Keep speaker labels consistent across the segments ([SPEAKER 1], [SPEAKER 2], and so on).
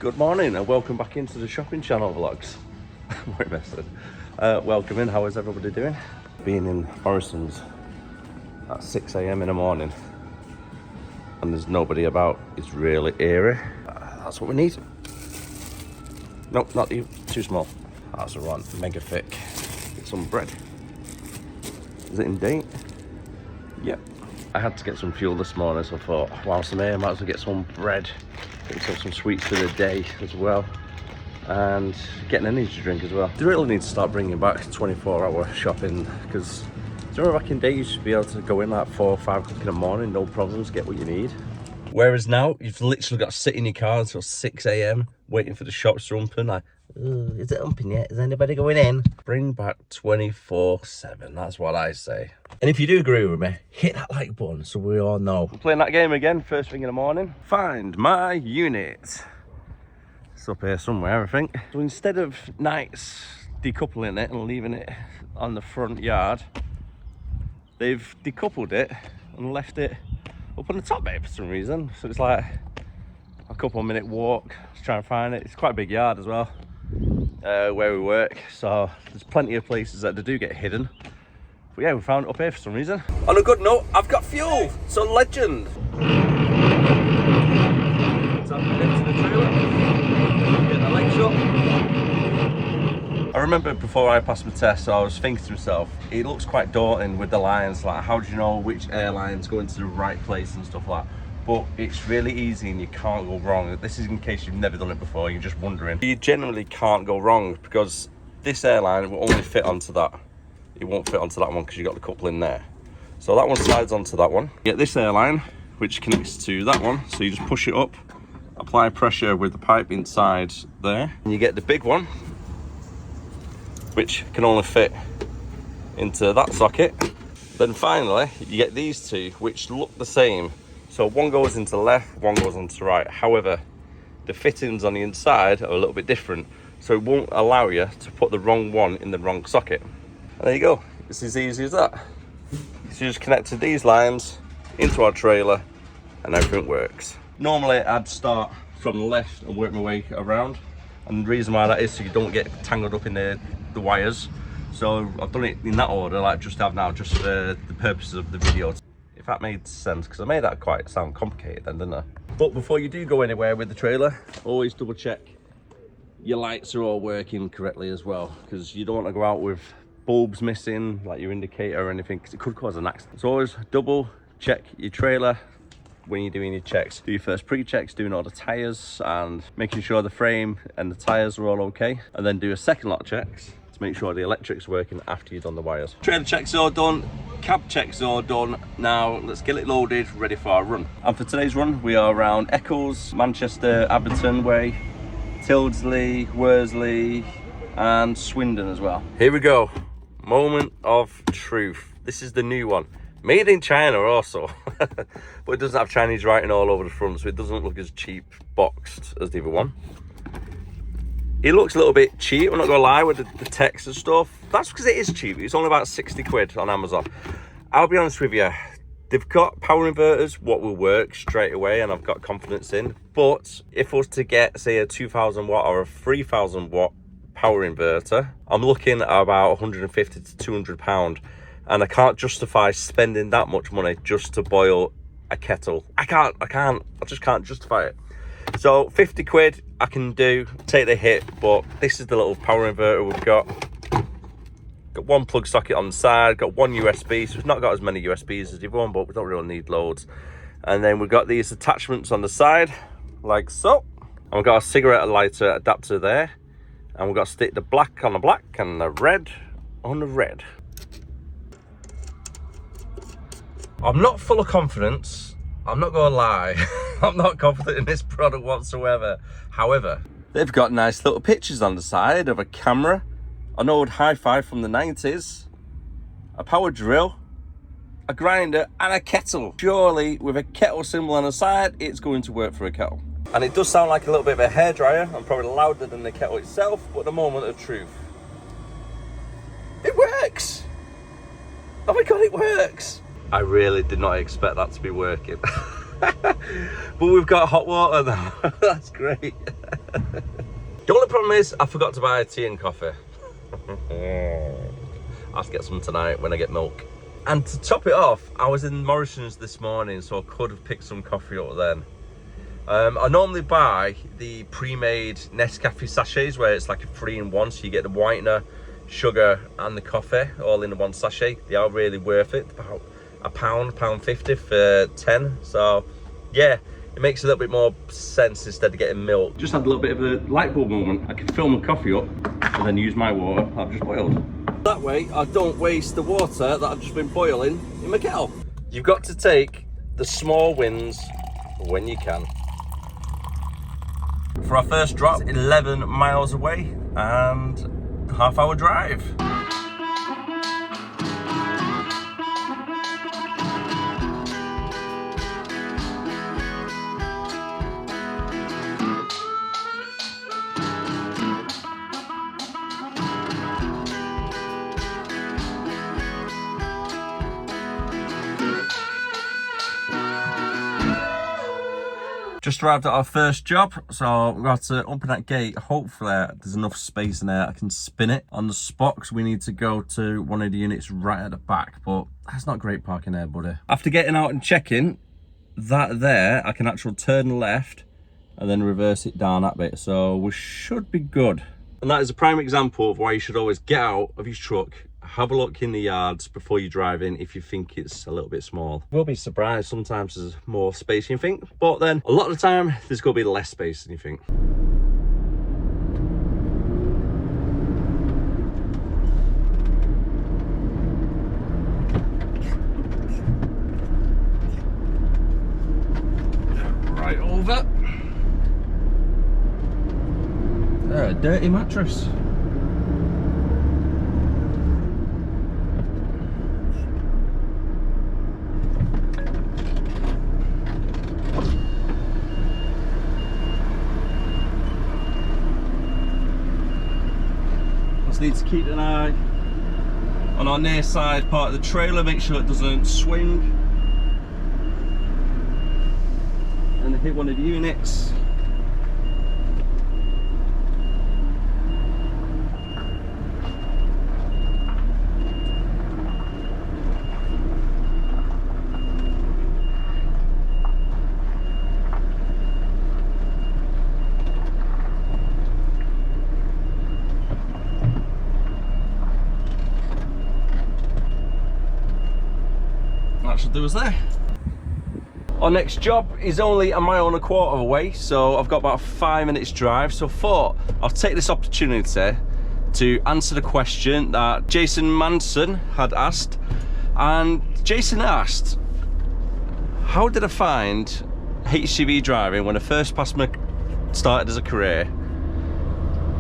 [SPEAKER 1] Good morning and welcome back into the shopping channel vlogs. Welcome in. How is everybody doing? Being in Morrison's at 6 a.m. in the morning and there's nobody about. It's really eerie. That's what we need. Nope, not you. Too small. That's the one. Mega thick. Get some bread. Is it in date? Yep. I had to get some fuel this morning, so I thought, whilst I'm here, I might as well get some bread. Get some sweets for the day as well. And get an energy drink as well. They really need to start bringing back 24-hour shopping, because do you remember back in the day you used to be able to go in like 4 or 5 o'clock in the morning, no problems, get what you need. Whereas now, you've literally got to sit in your car until 6 a.m. waiting for the shops to open. Like, is it open yet? Is anybody going in? Bring back 24/7, that's what I say. And if you do agree with me, hit that like button so we all know. We're playing that game again, first thing in the morning. Find my unit. It's up here somewhere, I think. So instead of nights decoupling it and leaving it on the front yard, they've decoupled it and left it up on the top bit for some reason. So it's like a couple of minute walk to try and find it. It's quite a big yard as well, where we work. So there's plenty of places that they do get hidden. But yeah, we found it up here for some reason. On a good note, I've got fuel. So legend. I remember before I passed my test, so I was thinking to myself, it looks quite daunting with the lines, like how do you know which airline's going to the right place and stuff like that. But it's really easy and you can't go wrong. This is in case you've never done it before, you're just wondering. You generally can't go wrong because this airline will only fit onto that. It won't fit onto that one because you've got the coupling there. So that one slides onto that one. You get this airline, which connects to that one. So you just push it up, apply pressure with the pipe inside there. And you get the big one, which can only fit into that socket. Then finally, you get these two, which look the same. So one goes into the left, one goes into the right. However, the fittings on the inside are a little bit different. So it won't allow you to put the wrong one in the wrong socket. And there you go, it's as easy as that. So you just connect these lines into our trailer and everything works. Normally I'd start from the left and work my way around. And the reason why that is so you don't get tangled up in the wires. So I've done it in that order, like just have now, just for the purposes of the video. If that made sense, because I made that quite sound complicated then, didn't I? But before you do go anywhere with the trailer, always double check your lights are all working correctly as well, because you don't want to go out with bulbs missing, like your indicator or anything, because it could cause an accident. So always double check your trailer when you're doing your checks. Do your first pre-checks, doing all the tires and making sure the frame and the tires are all okay, and then do a second lot of checks to make sure the electric's working after you've done the wires. Trailer checks are all done, cab checks are all done. Now let's get it loaded, ready for our run. And for today's run, we are around Eccles, Manchester, Abberton Way, Tildesley, Worsley and Swindon as well. Here we go, moment of truth. This is the new one. Made in China also, but it doesn't have Chinese writing all over the front, so it doesn't look as cheap boxed as the other one. It looks a little bit cheap, I'm not gonna lie, with the text and stuff. That's because it is cheap. It's only about 60 quid on Amazon. I'll be honest with you, they've got power inverters, what will work straight away, and I've got confidence in. But if I was to get, say, a 2,000 watt or a 3,000 watt power inverter, I'm looking at about 150 to 200 pound. And I can't justify spending that much money just to boil a kettle. I just can't justify it. So 50 quid I can do, take the hit, but this is the little power inverter we've got. Got one plug socket on the side, got one USB, so it's not got as many USBs as the other one, but we don't really need loads. And then we've got these attachments on the side, like so. And we've got a cigarette lighter adapter there. And we've got to stick the black on the black and the red on the red. I'm not full of confidence, I'm not gonna lie. I'm not confident in this product whatsoever. However, they've got nice little pictures on the side of a camera, an old hi-fi from the 90s, a power drill, a grinder and a kettle. Surely with a kettle symbol on the side, it's going to work for a kettle. And it does sound like a little bit of a hairdryer, and probably louder than the kettle itself, but the moment of truth. It works! Oh my god, it works! I really did not expect that to be working. But we've got hot water now. That's great. The only problem is I forgot to buy tea and coffee. I'll have to get some tonight when I get milk. And to top it off, I was in Morrison's this morning, so I could have picked some coffee up then. I normally buy the pre-made Nescafe sachets where it's like a 3-in-1, so you get the whitener, sugar and the coffee all in one sachet. They are really worth it, about £1.50 for 10. So yeah, it makes a little bit more sense instead of getting milk. Just had a little bit of a light bulb moment. I can fill my coffee up and then use my water I've just boiled. That way I don't waste the water that I've just been boiling in my kettle. You've got to take the small wins when you can. For our first drop, 11 miles away and half-hour drive. Just arrived at our first job, so we've got to open that gate. Hopefully there's enough space in there I can spin it on the spot, because we need to go to one of the units right at the back, but that's not great parking there, buddy. After getting out and checking that there, I can actually turn left and then reverse it down that bit, so we should be good. And that is a prime example of why you should always get out of your truck, have a look in the yards before you drive in if you think it's a little bit small. You'll be surprised, sometimes there's more space than you think, but then a lot of the time there's going to be less space than you think. Right over. A dirty mattress. Need to keep an eye on our near side part of the trailer, make sure it doesn't swing and hit one of the units. Should do us there. Our next job is only 1.25 miles away, so I've got about 5 minutes drive, so thought I'll take this opportunity to answer the question that Jason Manson had asked. And Jason asked, how did I find HGV driving when I first started as a career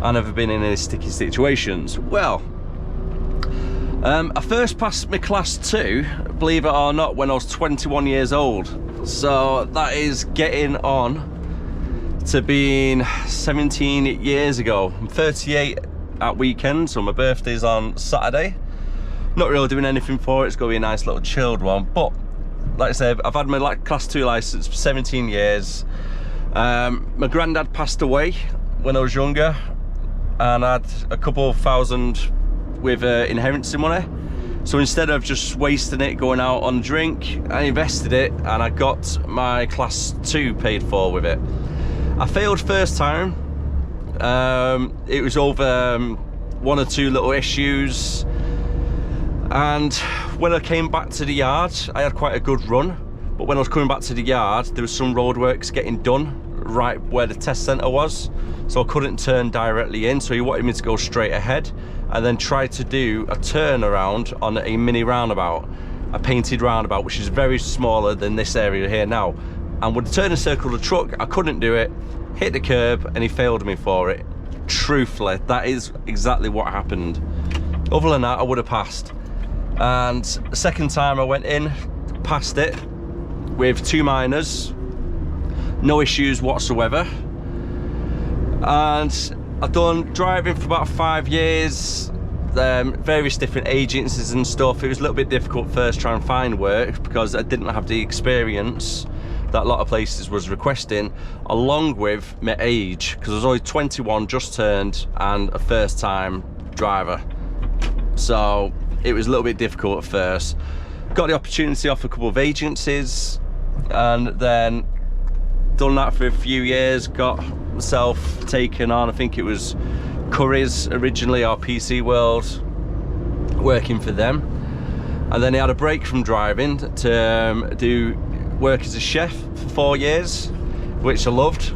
[SPEAKER 1] and I've been in any sticky situations? Well, I first passed my class 2, believe it or not, when I was 21 years old. So that is getting on to being 17 years ago. I'm 38 at weekend, so my birthday's on Saturday. Not really doing anything for it, it's going to be a nice little chilled one. But like I said, I've had my class 2 license for 17 years. My granddad passed away when I was younger, and I had a couple of thousand with inheritance money. So instead of just wasting it going out on drink, I invested it and I got my class 2 paid for with it. I failed first time. It was over one or two little issues, and when I came back to the yard I had quite a good run, but when I was coming back to the yard there was some roadworks getting done right where the test centre was, so I couldn't turn directly in, so he wanted me to go straight ahead and then try to do a turnaround on a mini roundabout, a painted roundabout, which is very smaller than this area here now. And with the turn and circle of the truck, I couldn't do it, hit the curb, and he failed me for it. Truthfully, that is exactly what happened. Other than that, I would have passed. And the second time I went in, passed it with 2 minors, no issues whatsoever. And I've done driving for about 5 years, various different agencies and stuff. It was a little bit difficult first trying to find work because I didn't have the experience. that a lot of places was requesting, along with my age, because I was only 21, just turned, and a first time driver. So it was a little bit difficult at first. Got the opportunity off a couple of agencies, and then done that for a few years, got myself taken on, I think it was Curry's originally, or PC World, working for them. And then I had a break from driving to do work as a chef for 4 years, which I loved.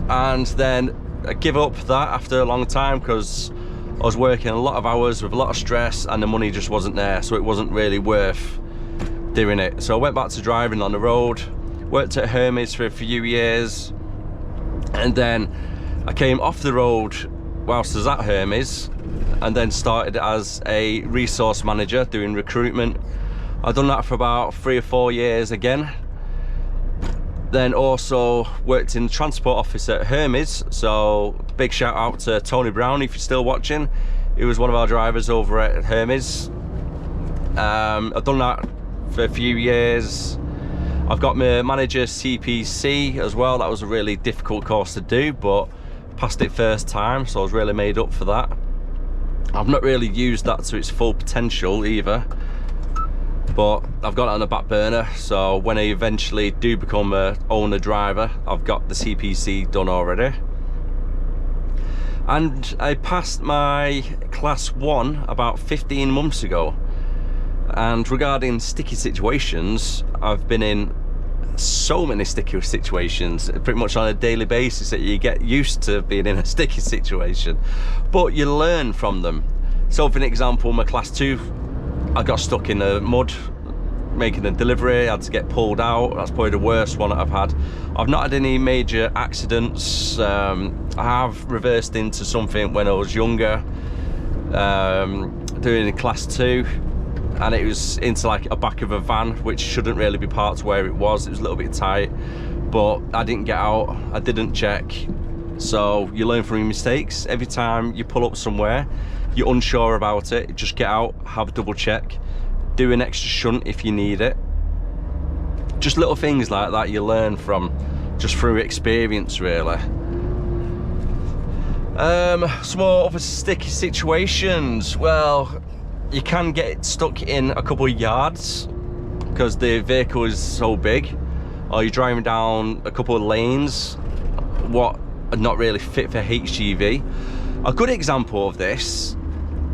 [SPEAKER 1] And then I give up that after a long time because I was working a lot of hours with a lot of stress and the money just wasn't there, so it wasn't really worth doing it. So I went back to driving on the road, worked at Hermes for a few years, and then I came off the road whilst I was at Hermes, and then started as a resource manager doing recruitment. I've done that for about 3 or 4 years again. Then also worked in the transport office at Hermes, so big shout out to Tony Brown if you're still watching. He was one of our drivers over at Hermes. I've done that for a few years. I've got my manager CPC as well. That was a really difficult course to do, but passed it first time, so I was really made up for that. I've not really used that to its full potential either, but I've got it on the back burner, so when I eventually do become a owner driver, I've got the CPC done already. And I passed my class 1 about 15 months ago. And regarding sticky situations, I've been in so many sticky situations pretty much on a daily basis that you get used to being in a sticky situation, but you learn from them. So for an example, my class 2, I got stuck in the mud making a delivery, I had to get pulled out. That's probably the worst one that I've had. I've not had any major accidents. I have reversed into something when I was younger, doing a class 2, and it was into like a back of a van, which shouldn't really be parked where it was. It was a little bit tight, but I didn't get out, I didn't check. So you learn from your mistakes. Every time you pull up somewhere you're unsure about it, just get out, have a double check, do an extra shunt if you need it. Just little things like that you learn from, just through experience really. Some more other sticky situations. Well, you can get stuck in a couple of yards because the vehicle is so big, or you're driving down a couple of lanes what are not really fit for HGV. A good example of this,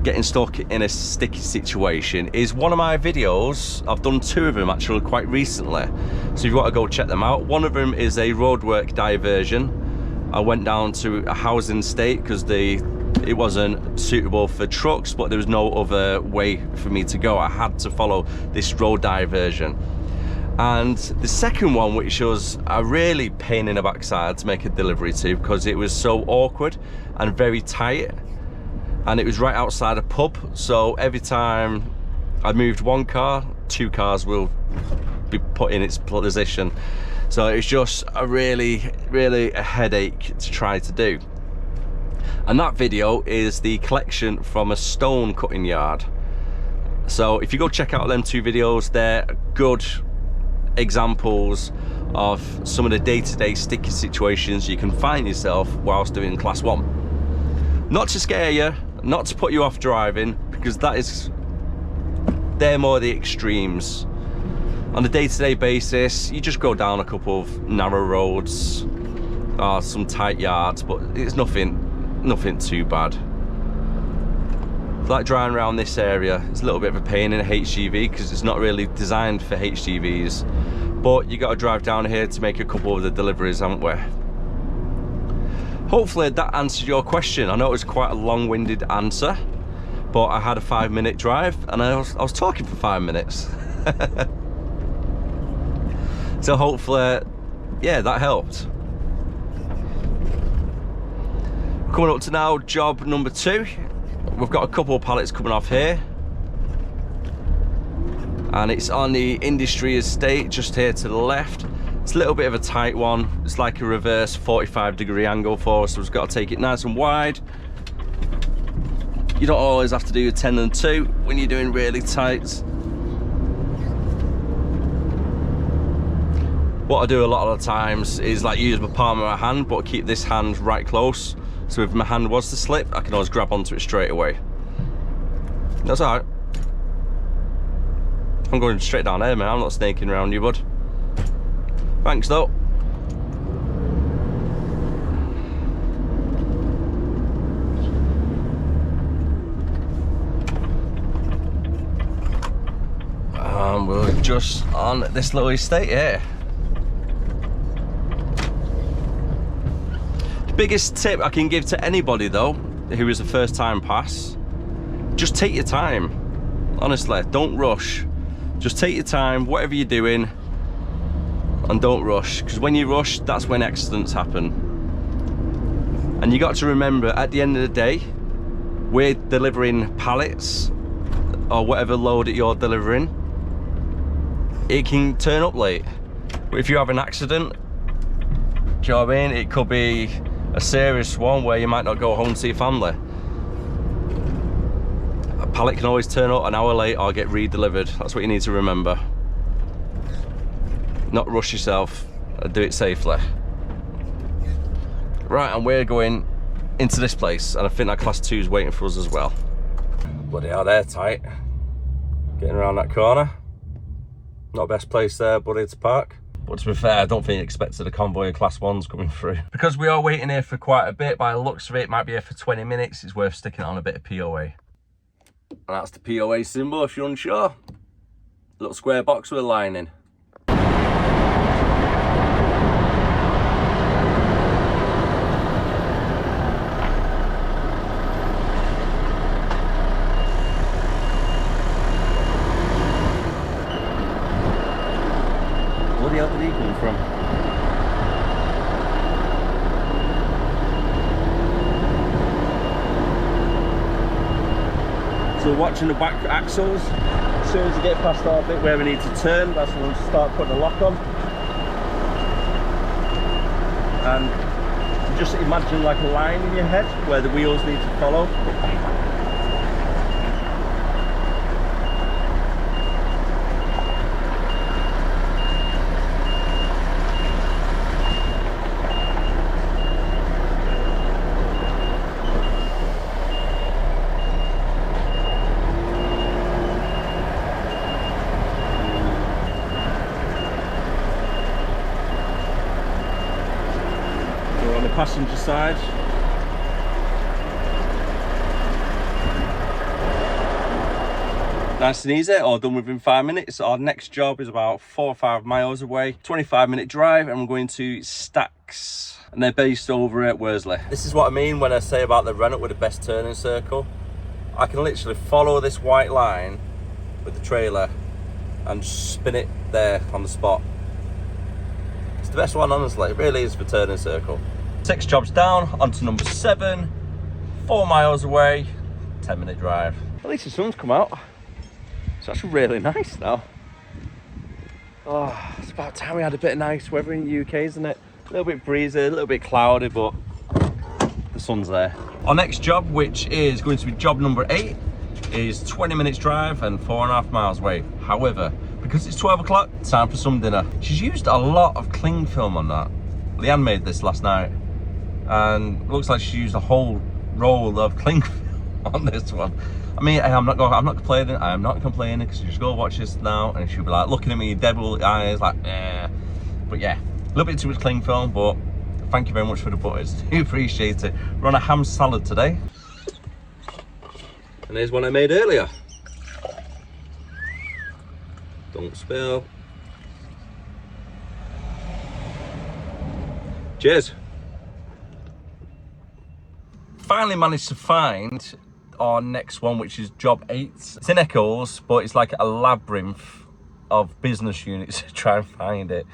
[SPEAKER 1] getting stuck in a sticky situation, is one of my videos. I've done 2 of them actually quite recently, so if you want to go check them out. One of them is a roadwork diversion. I went down to a housing estate because it wasn't suitable for trucks, but there was no other way for me to go. I had to follow this road diversion. And the second one, which was a really pain in the backside to make a delivery to, because it was so awkward and very tight, and it was right outside a pub, so every time I moved one car, 2 cars will be put in its position. So it's just a really a headache to try to do. And that video is the collection from a stone cutting yard. So if you go check out them 2 videos, they're good examples of some of the day-to-day sticky situations you can find yourself whilst doing class 1. Not to scare you, not to put you off driving, because they're more the extremes. On a day-to-day basis, you just go down a couple of narrow roads or some tight yards, but it's nothing too bad. Like driving around this area, it's a little bit of a pain in a HGV because it's not really designed for HGVs, but you got to drive down here to make a couple of the deliveries, haven't we? Hopefully that answered your question. I know it was quite a long-winded answer, but I had a 5-minute drive and I was talking for 5 minutes. So hopefully, yeah, that helped. Coming up to now job number 2. We've got a couple of pallets coming off here, and it's on the industry estate just here to the left. It's a little bit of a tight one. It's like a reverse 45-degree angle for us, so we've got to take it nice and wide. You don't always have to do a 10 and 2 when you're doing really tight. What I do a lot of the times is like use my palm of my hand, but keep this hand right close. So if my hand was to slip, I can always grab onto it straight away. That's all right. I'm going straight down here, man. I'm not snaking around you, bud. Thanks, though. We're just on this little estate here. The biggest tip I can give to anybody, though, who is a first-time pass, just take your time. Honestly, don't rush. Just take your time, whatever you're doing, and don't rush, because when you rush, that's when accidents happen. And you got to remember, at the end of the day, we're delivering pallets or whatever load that you're delivering. It can turn up late. But if you have an accident, do you know what I mean? It could be a serious one where you might not go home to your family. A pallet can always turn up an hour late or get re-delivered. That's what you need to remember. Not rush yourself, do it safely. Right, and we're going into this place, and I think that class 2 is waiting for us as well. Bloody hell, they're tight. Getting around that corner. Not the best place there, buddy, to park. But to be fair, I don't think he expected a convoy of class 1s coming through. Because we are waiting here for quite a bit, by the looks of it, might be here for 20 minutes, it's worth sticking it on a bit of POA. And that's the POA symbol if you're unsure. Little square box with a line in. Where did he come from? So we're watching the back axles. As soon as you get past our bit where we need to turn, that's when we'll start putting the lock on. And just imagine like a line in your head where the wheels need to follow. Passenger side. Nice and easy, all done within 5 minutes. Our next job is about 4 or 5 miles away, 25-minute drive, and we're going to Stacks, and they're based over at Worsley. This is what I mean when I say about the Rennet with the best turning circle. I can literally follow this white line with the trailer and spin it there on the spot. It's the best one, honestly. It really is for turning circle. 6 jobs down, onto number 7, 4 miles away, 10-minute drive. At least the sun's come out. It's actually really nice now. Oh, it's about time we had a bit of nice weather in the UK, isn't it? A little bit breezy, a little bit cloudy, but the sun's there. Our next job, which is going to be job number 8, is 20 minutes drive and 4.5 miles away. However, because it's 12 o'clock, time for some dinner. She's used a lot of cling film on that. Leanne made this last night, and looks like she used a whole roll of cling film on this one. I mean, I'm not complaining. I am not complaining, because you just go watch this now, and she'll be like looking at me, devil eyes, like, eh. But yeah, a little bit too much cling film, but thank you very much for the butters. Do appreciate it. We're on a ham salad today, and here's one I made earlier. Don't spill. Cheers. Finally managed to find our next one, which is job 8. It's in Eccles, but it's like a labyrinth of business units to try and find it.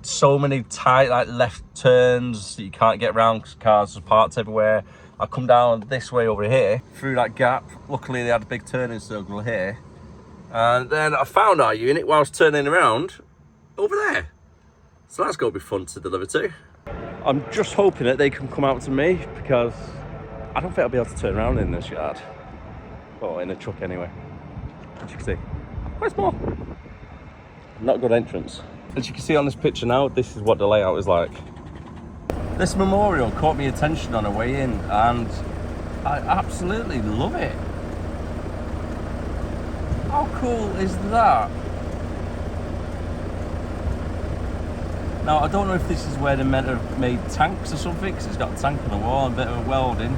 [SPEAKER 1] So many tight, like, left turns that you can't get around because cars are parked everywhere. I come down this way over here through that gap. Luckily they had a big turning circle here, and then I found our unit whilst turning around over there. So that's going to be fun to deliver to. I'm just hoping that they can come out to me, because I don't think I'll be able to turn around in this yard. Well, in a truck anyway. As you can see, quite small. Not a good entrance. As you can see on this picture now, this is what the layout is like. This memorial caught my attention on the way in, and I absolutely love it. How cool is that? Now, I don't know if this is where they meant to have made tanks or something, because it's got a tank on the wall and a bit of welding.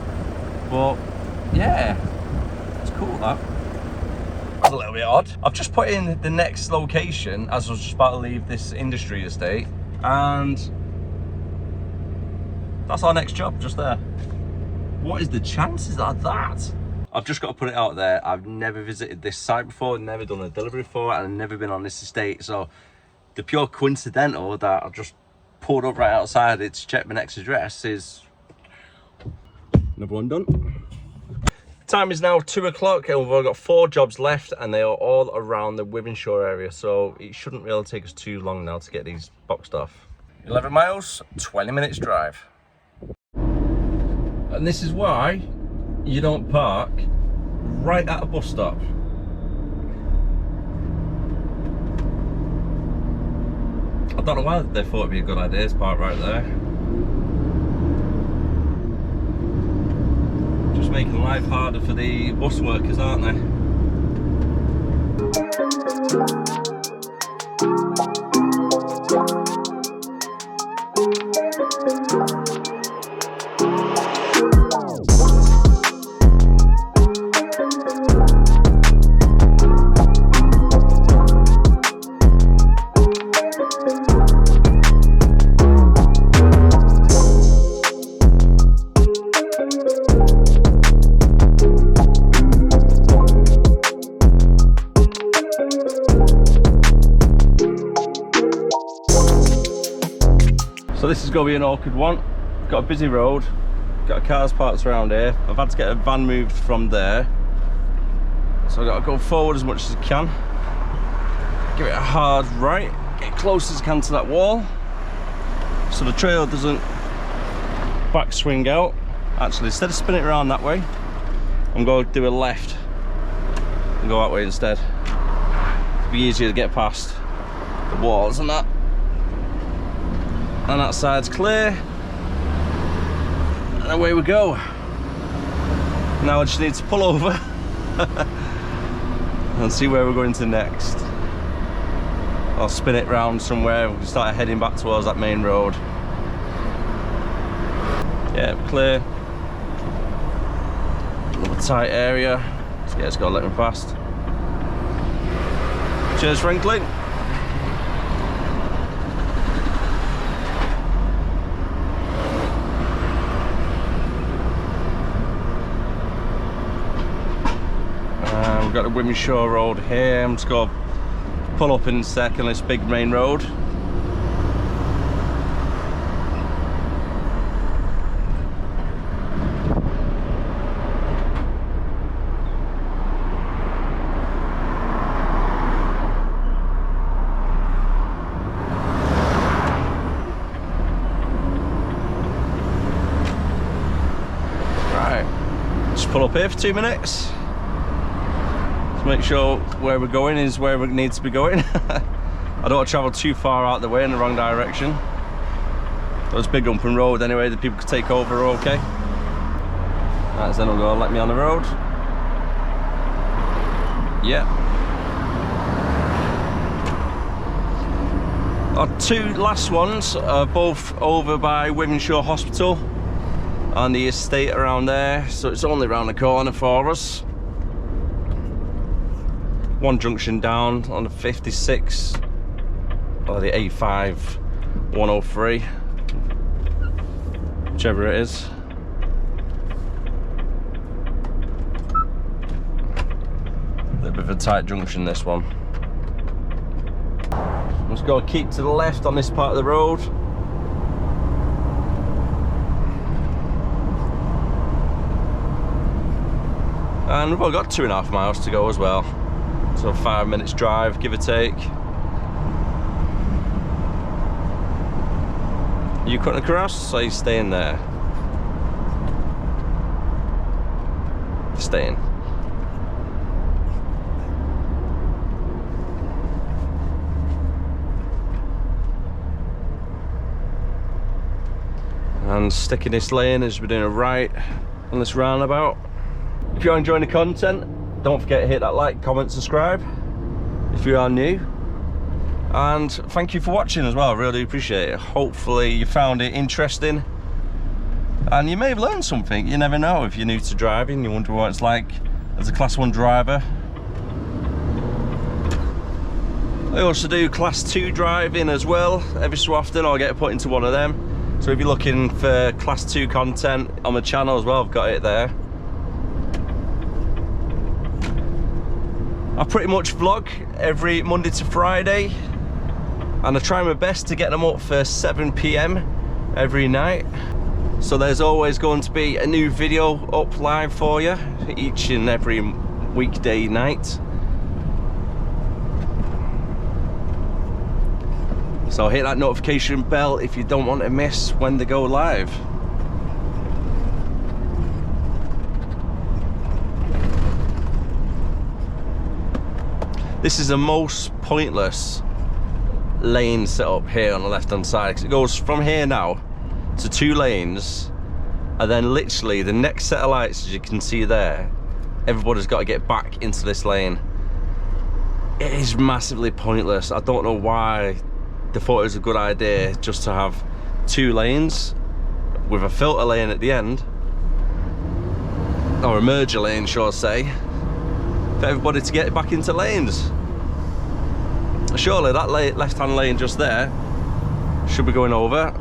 [SPEAKER 1] But yeah, it's cool, that. That's a little bit odd. I've just put in the next location as I was just about to leave this industry estate, and that's our next job just there. What is the chances of that? I've just got to put it out there. I've never visited this site before, never done a delivery before, and I've never been on this estate. So the pure coincidental that I've just pulled up right outside it to check my next address is another one done. Time is now 2 o'clock and we've only got 4 jobs left, and they are all around the Wythenshawe area, so it shouldn't really take us too long now to get these boxed off. 11 miles, 20 minutes drive. And this is why you don't park right at a bus stop. I don't know why they thought it'd be a good idea to park right there. Just making life harder for the bus workers, aren't they? So this is going to be an awkward one. Got a busy road, got cars parked around here. I've had to get a van moved from there. So I've got to go forward as much as I can. Give it a hard right, get close as I can to that wall. So the trail doesn't back swing out. Actually, instead of spinning it around that way, I'm going to do a left and go that way instead. It'll be easier to get past the walls and that. And that side's clear, and away we go. Now I just need to pull over and see where we're going to next. I'll spin it round somewhere. We can start heading back towards that main road. Yeah, clear. Another tight area. So yeah, just gotta let me past. Cheers, Franklin. We've got the Wythenshawe Road here. I'm just going to pull up in a second this big main road. Right, just pull up here for 2 minutes. Make sure where we're going is where we need to be going. I don't want to travel too far out the way in the wrong direction. Those big open road anyway that people could take over are okay. Right, so then we'll go let me on the road. Yeah. Our 2 last ones are both over by Wythenshawe Hospital and the estate around there, so it's only around the corner for us. One junction down on the 56 or the 85 103, whichever it is. A little bit of a tight junction, this one. Just got to keep to the left on this part of the road. And we've only got 2.5 miles to go as well. So 5 minutes drive, give or take. You cutting across, or are you staying there? Staying. and stick in this lane as we're doing a right on this roundabout. If you're enjoying the content, don't forget to hit that like, comment, subscribe if you are new. And thank you for watching as well, I really appreciate it. Hopefully you found it interesting and you may have learned something. You never know, if you're new to driving, you wonder what it's like as a class 1 driver. I also do class 2 driving as well. Every so often I'll get put into one of them. So if you're looking for class 2 content on the channel as well, I've got it there. I pretty much vlog every Monday to Friday, and I try my best to get them up for 7 PM every night. So there's always going to be a new video up live for you each and every weekday night. So hit that notification bell if you don't want to miss when they go live. This is the most pointless lane set up here on the left hand side, because it goes from here now to 2 lanes, and then literally the next set of lights, as you can see there, everybody's got to get back into this lane. It is massively pointless. I don't know why they thought it was a good idea just to have 2 lanes with a filter lane at the end, or a merger lane, shall I say, for everybody to get back into lanes. Surely that left-hand lane just there should be going over.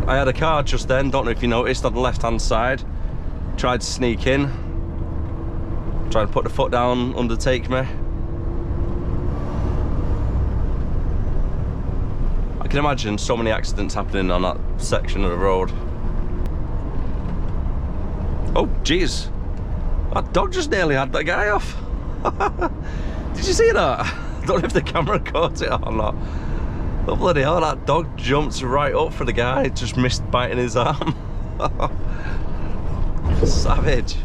[SPEAKER 1] I had a car just then, don't know if you noticed, on the left-hand side, tried to sneak in, tried to put the foot down, undertake me. I can imagine so many accidents happening on that section of the road. Oh, jeez. That dog just nearly had that guy off. Did you see that? I don't know if the camera caught it or not. Oh, bloody hell, that dog jumped right up for the guy, just missed biting his arm. Savage.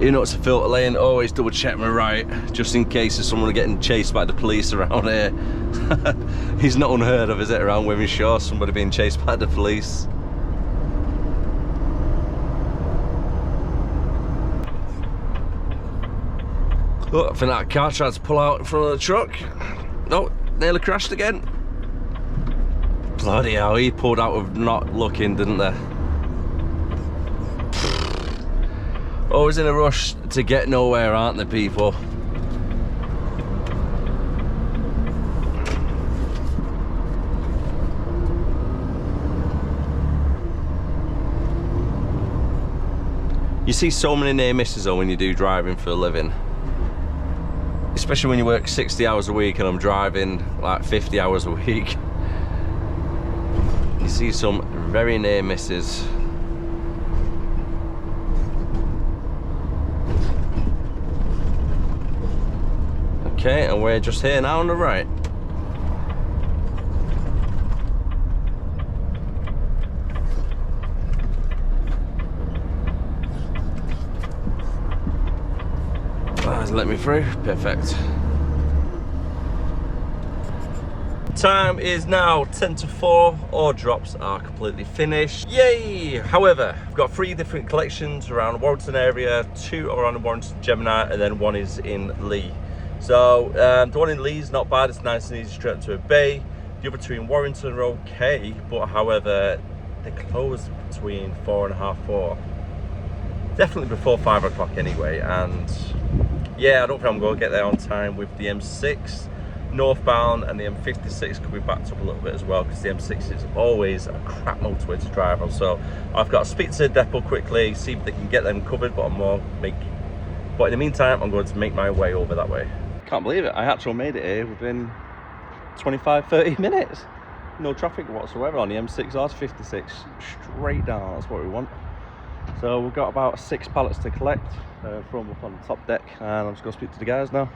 [SPEAKER 1] You know, it's a filter lane, always double check my right, just in case there's someone getting chased by the police around here. He's not unheard of, is it, around Wythenshawe, somebody being chased by the police. Oh, I think that car tried to pull out in front of the truck. No, nearly crashed again. Bloody hell, he pulled out of not looking, didn't they? Always in a rush to get nowhere, aren't they, people? You see so many near misses though when you do driving for a living. Especially when you work 60 hours a week and I'm driving like 50 hours a week. You see some very near misses. Okay, and we're just here now on the right. Let me through, perfect. Time is now 10 to 4, all drops are completely finished. Yay! However, I've got 3 different collections around the Warrington area, 2 around the Warrington Gemini, and then 1 is in Lee. So the one in Lee is not bad, it's nice and easy straight to a bay. The other 2 in Warrington are okay, but however, they close between 4 and a half, 4. Definitely before 5 o'clock anyway, and yeah, I don't think I'm going to get there on time with the M6 northbound, and the M56 could be backed up a little bit as well, because the M6 is always a crap motorway to drive on. So I've got to speak to the depot quickly, see if they can get them covered, but but in the meantime, I'm going to make my way over that way. Can't believe it, I actually made it here within 25-30 minutes. No traffic whatsoever on the M6 or 56, straight down, that's what we want. So we've got about 6 pallets to collect, throw them up on the top deck, and I'm just going to speak to the guys now.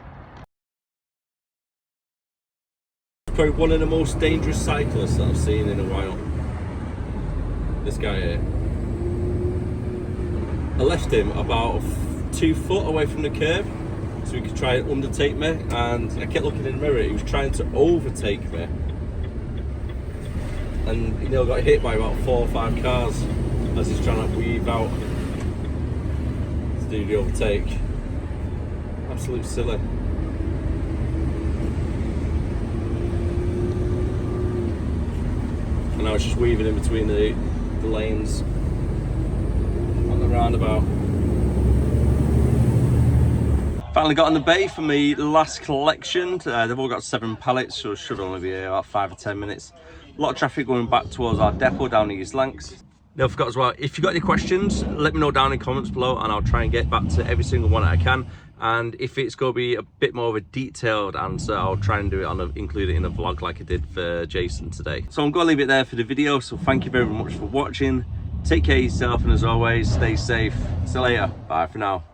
[SPEAKER 1] Probably one of the most dangerous cyclists that I've seen in a while. this guy here. I left him about 2 foot away from the curb so he could try and undertake me, and I kept looking in the mirror. He was trying to overtake me, and he nearly got hit by about 4 or 5 cars as he's trying to weave out to do the overtake. Absolute silly. And I was just weaving in between the lanes on the roundabout. Finally got on the bay for my last collection. They've all got 7 pallets, so it should only be about 5 or 10 minutes. A lot of traffic going back towards our depot down the East Lancs. Don't forget as well, if you've got any questions, let me know down in the comments below and I'll try and get back to every single one that I can. And if it's going to be a bit more of a detailed answer, I'll try and do it include it in a vlog like I did for Jason today. So I'm going to leave it there for the video. So thank you very much for watching. Take care of yourself, and as always, stay safe. See you later. Bye for now.